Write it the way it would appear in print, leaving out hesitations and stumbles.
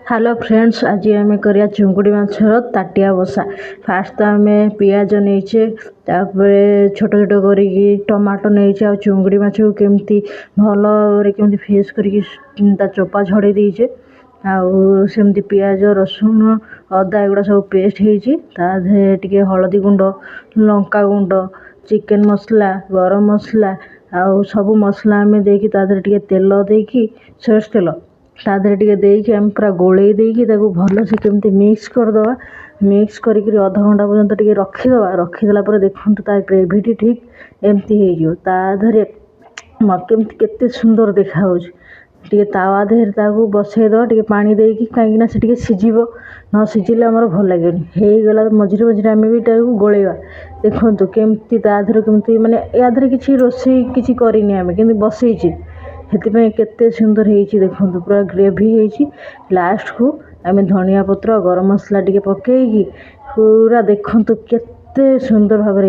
Hello friends, आज आम करिया चुंगुड़ी माछर ताटिया बसा। फास्ट तो आम पियाज नहींचे, छोट छोट कर टमाटो नहीं आ चुंगुड़ी माछ को केमती भल केमती फेस करके चोपा झड़े देचे। आमती पियाज रसुण अदा एगुड़ा सब पेस्ट होती हलदी गुंड लंका गुंड चिकेन मसला गरम मसला आउ सब मसला आम देकी तेल देकी सोरिष तेल तादेह देकी आम पूरा गोले देकी भल से केमती मिक्स करदे। मिक्स करी अध घंटा पर्यंत रखीदे। रखीदेला देखु ता ग्रेवी ठीक एमती होधे केमती केते सुंदर देखा तावा देहर बसईद पानी देकी कहीं से सीझब न सीझिले आमर भल लगे गला मझे मझे आम भी गोलेवा। देखु केमती तादेह केमती माने यादेह किसी रोषे किसी करनी आम कि बसईचे से केते सुंदर होती। देखो पूरा ग्रेवी होती। लास्ट को आम धनिया पत्र गरम मसला टी पकईकी पूरा देखु केते सुंदर भाव।